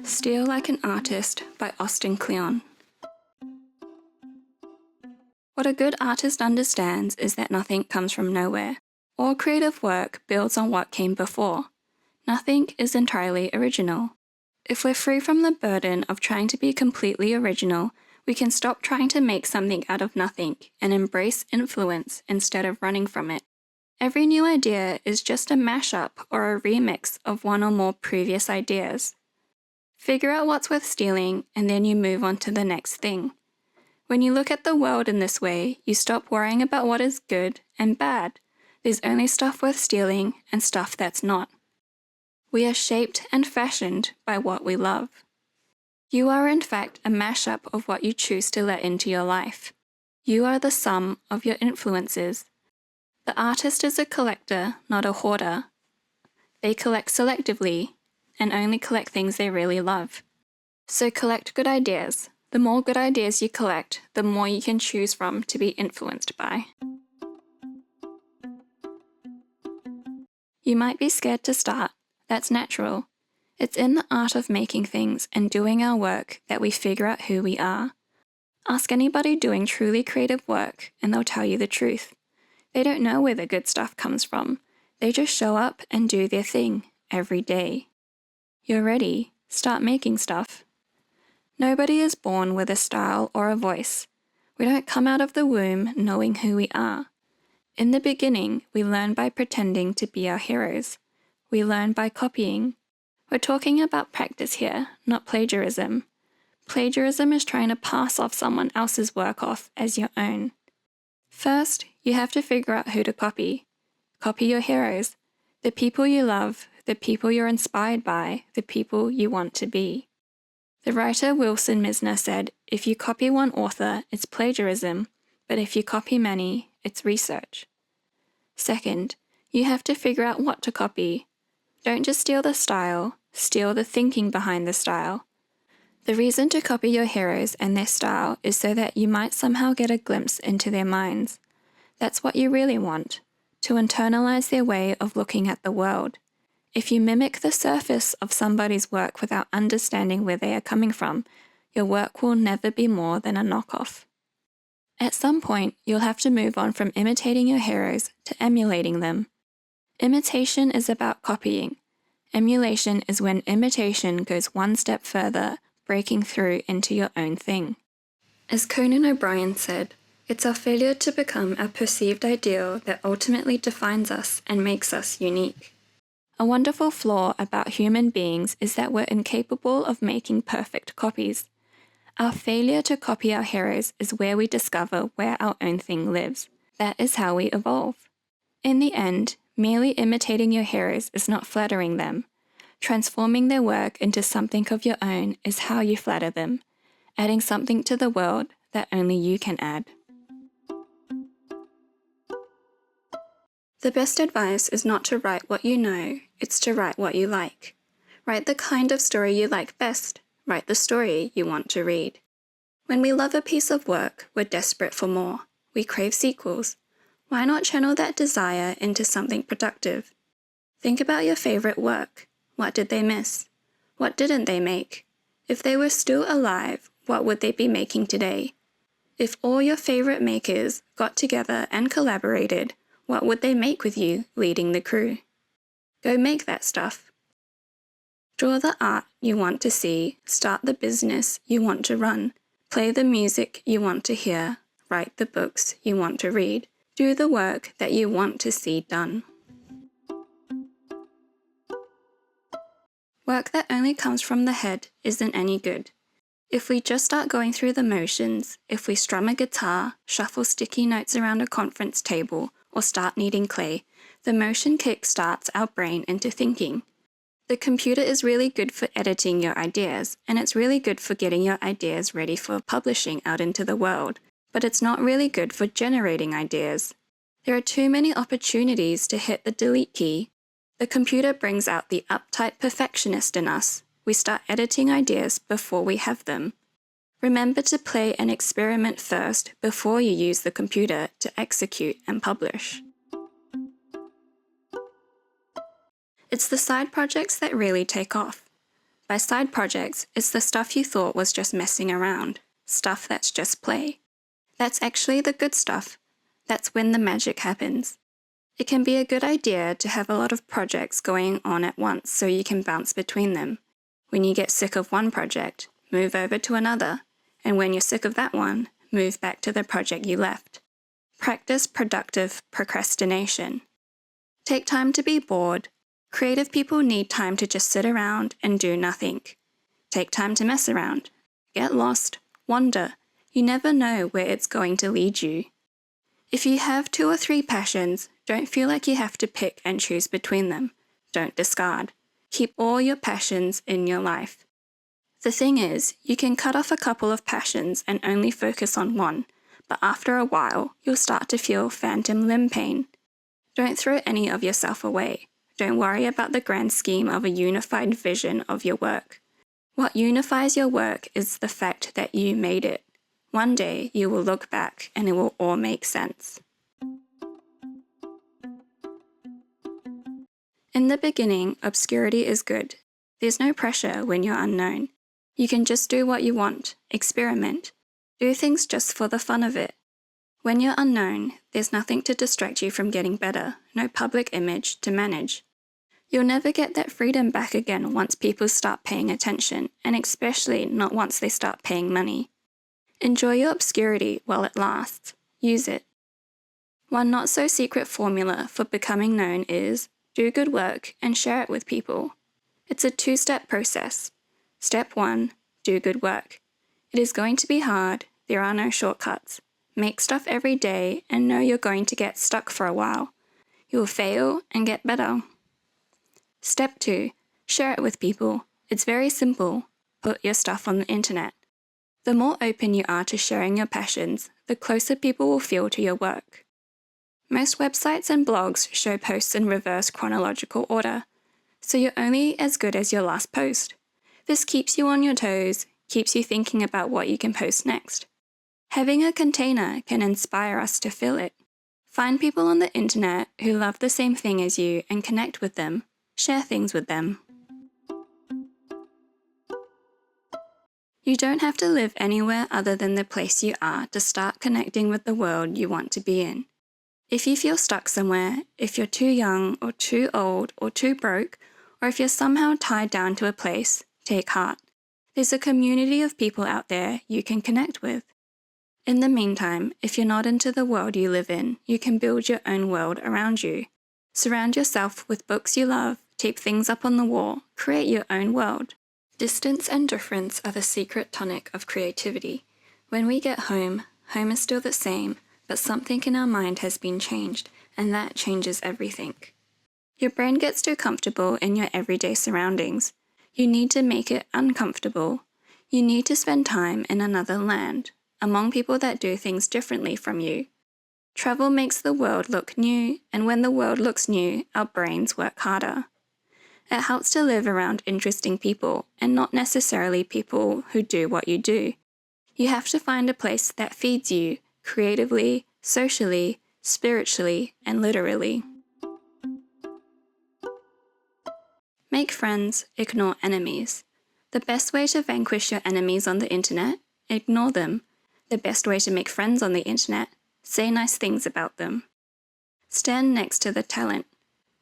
Steal Like an Artist by Austin Kleon. What a good artist understands is that nothing comes from nowhere. All creative work builds on what came before. Nothing is entirely original. If we're free from the burden of trying to be completely original, we can stop trying to make something out of nothing and embrace influence instead of running from it. Every new idea is just a mashup or a remix of one or more previous ideas. Figure out what's worth stealing, and then you move on to the next thing. When you look at the world in this way, you stop worrying about what is good and bad. There's only stuff worth stealing and stuff that's not. We are shaped and fashioned by what we love. You are in fact a mashup of what you choose to let into your life. You are the sum of your influences. The artist is a collector, not a hoarder. They collect selectively and only collect things they really love. So collect good ideas. The more good ideas you collect, the more you can choose from to be influenced by. You might be scared to start. That's natural. It's in the art of making things and doing our work that we figure out who we are. Ask anybody doing truly creative work and they'll tell you the truth. They don't know where the good stuff comes from. They just show up and do their thing every day. You're ready. Start making stuff. Nobody is born with a style or a voice. We don't come out of the womb knowing who we are. In the beginning, we learn by pretending to be our heroes. We learn by copying. We're talking about practice here, not plagiarism. Plagiarism is trying to pass off someone else's work off as your own. First, you have to figure out who to copy. Copy your heroes, the people you love, the people you're inspired by, the people you want to be. The writer Wilson Misner said, if you copy one author, it's plagiarism, but if you copy many, it's research. Second, you have to figure out what to copy. Don't just steal the style, steal the thinking behind the style. The reason to copy your heroes and their style is so that you might somehow get a glimpse into their minds. That's what you really want, to internalize their way of looking at the world. If you mimic the surface of somebody's work without understanding where they are coming from, your work will never be more than a knockoff. At some point, you'll have to move on from imitating your heroes to emulating them. Imitation is about copying. Emulation is when imitation goes one step further, breaking through into your own thing. As Conan O'Brien said, it's our failure to become our perceived ideal that ultimately defines us and makes us unique. A wonderful flaw about human beings is that we're incapable of making perfect copies. Our failure to copy our heroes is where we discover where our own thing lives. That is how we evolve. In the end, merely imitating your heroes is not flattering them. Transforming their work into something of your own is how you flatter them, adding something to the world that only you can add. The best advice is not to write what you know, it's to write what you like. Write the kind of story you like best. Write the story you want to read. When we love a piece of work, we're desperate for more. We crave sequels. Why not channel that desire into something productive? Think about your favorite work. What did they miss? What didn't they make? If they were still alive, what would they be making today? If all your favorite makers got together and collaborated, what would they make with you leading the crew? Go make that stuff. Draw the art you want to see, start the business you want to run, play the music you want to hear, write the books you want to read, do the work that you want to see done. Work that only comes from the head isn't any good. If we just start going through the motions, if we strum a guitar, shuffle sticky notes around a conference table, or start kneading clay, the motion kick starts our brain into thinking. The computer is really good for editing your ideas, and it's really good for getting your ideas ready for publishing out into the world, but it's not really good for generating ideas. There are too many opportunities to hit the delete key. The computer brings out the uptight perfectionist in us. We start editing ideas before we have them. Remember to play and experiment first before you use the computer to execute and publish. It's the side projects that really take off. By side projects, it's the stuff you thought was just messing around, stuff that's just play. That's actually the good stuff. That's when the magic happens. It can be a good idea to have a lot of projects going on at once so you can bounce between them. When you get sick of one project, move over to another, and when you're sick of that one, move back to the project you left. Practice productive procrastination. Take time to be bored. Creative people need time to just sit around and do nothing. Take time to mess around. Get lost. Wander. You never know where it's going to lead you. If you have 2 or 3 passions, don't feel like you have to pick and choose between them. Don't discard. Keep all your passions in your life. The thing is, you can cut off a couple of passions and only focus on one, but after a while, you'll start to feel phantom limb pain. Don't throw any of yourself away. Don't worry about the grand scheme of a unified vision of your work. What unifies your work is the fact that you made it. One day you will look back and it will all make sense. In the beginning, obscurity is good. There's no pressure when you're unknown. You can just do what you want, experiment, do things just for the fun of it. When you're unknown, there's nothing to distract you from getting better, no public image to manage. You'll never get that freedom back again once people start paying attention, and especially not once they start paying money. Enjoy your obscurity while it lasts. Use it. One not-so-secret formula for becoming known is do good work and share it with people. It's a 2-step process. Step 1, do good work. It is going to be hard, there are no shortcuts. Make stuff every day and know you're going to get stuck for a while. You'll fail and get better. Step 2, share it with people. It's very simple. Put your stuff on the internet. The more open you are to sharing your passions, the closer people will feel to your work. Most websites and blogs show posts in reverse chronological order, so you're only as good as your last post. This keeps you on your toes, keeps you thinking about what you can post next. Having a container can inspire us to fill it. Find people on the internet who love the same thing as you and connect with them. Share things with them. You don't have to live anywhere other than the place you are to start connecting with the world you want to be in. If you feel stuck somewhere, if you're too young or too old or too broke, or if you're somehow tied down to a place, take heart. There's a community of people out there you can connect with. In the meantime, if you're not into the world you live in, you can build your own world around you. Surround yourself with books you love, tape things up on the wall, create your own world. Distance and difference are the secret tonic of creativity. When we get home, home is still the same, but something in our mind has been changed, and that changes everything. Your brain gets too comfortable in your everyday surroundings. You need to make it uncomfortable. You need to spend time in another land, among people that do things differently from you. Travel makes the world look new, and when the world looks new, our brains work harder. It helps to live around interesting people, and not necessarily people who do what you do. You have to find a place that feeds you, creatively, socially, spiritually, and literally. Make friends, ignore enemies. The best way to vanquish your enemies on the internet? Ignore them. The best way to make friends on the internet? Say nice things about them. Stand next to the talent.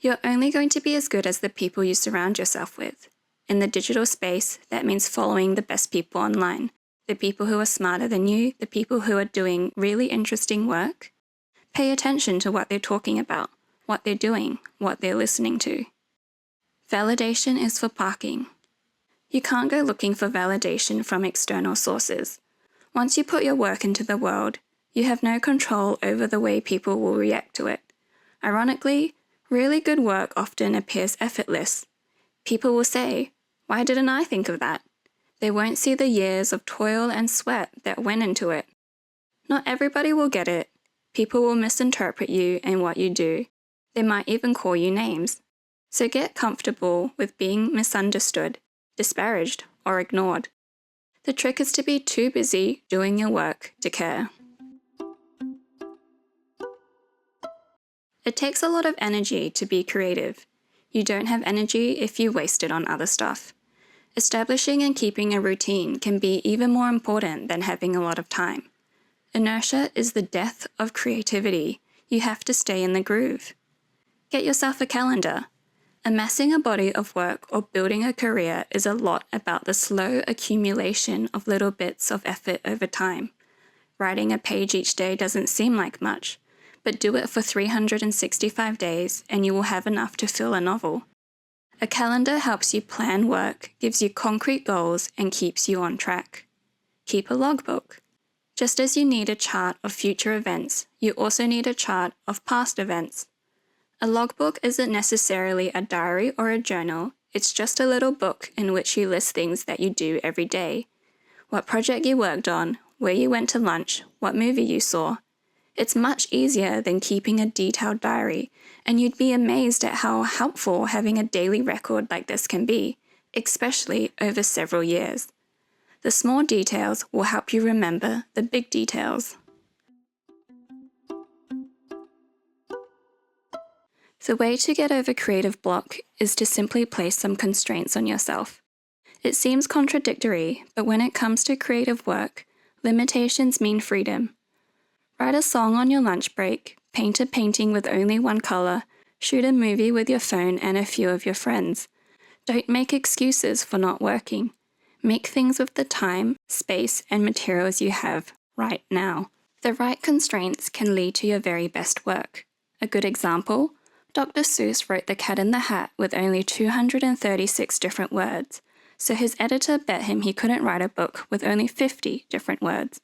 You're only going to be as good as the people you surround yourself with. In the digital space, that means following the best people online. The people who are smarter than you, the people who are doing really interesting work. Pay attention to what they're talking about, what they're doing, what they're listening to. Validation is for parking. You can't go looking for validation from external sources. Once you put your work into the world, you have no control over the way people will react to it. Ironically, really good work often appears effortless. People will say, "Why didn't I think of that?" They won't see the years of toil and sweat that went into it. Not everybody will get it. People will misinterpret you and what you do. They might even call you names. So get comfortable with being misunderstood, disparaged, or ignored. The trick is to be too busy doing your work to care. It takes a lot of energy to be creative. You don't have energy if you waste it on other stuff. Establishing and keeping a routine can be even more important than having a lot of time. Inertia is the death of creativity. You have to stay in the groove. Get yourself a calendar. Amassing a body of work or building a career is a lot about the slow accumulation of little bits of effort over time. Writing a page each day doesn't seem like much, but do it for 365 days and you will have enough to fill a novel. A calendar helps you plan work, gives you concrete goals, and keeps you on track. Keep a logbook. Just as you need a chart of future events, you also need a chart of past events. A logbook isn't necessarily a diary or a journal, it's just a little book in which you list things that you do every day. What project you worked on, where you went to lunch, what movie you saw. It's much easier than keeping a detailed diary, and you'd be amazed at how helpful having a daily record like this can be, especially over several years. The small details will help you remember the big details. The way to get over creative block is to simply place some constraints on yourself. It seems contradictory, but when it comes to creative work, limitations mean freedom. Write a song on your lunch break, paint a painting with only one color, shoot a movie with your phone and a few of your friends. Don't make excuses for not working. Make things with the time, space, and materials you have right now. The right constraints can lead to your very best work. A good example, Dr. Seuss wrote The Cat in the Hat with only 236 different words, so his editor bet him he couldn't write a book with only 50 different words.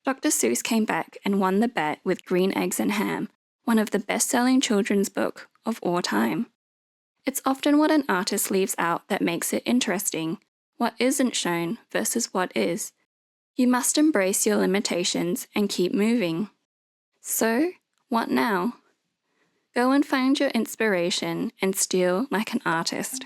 Dr. Seuss came back and won the bet with Green Eggs and Ham, one of the best-selling children's books of all time. It's often what an artist leaves out that makes it interesting, what isn't shown versus what is. You must embrace your limitations and keep moving. So, what now? Go and find your inspiration and steal like an artist.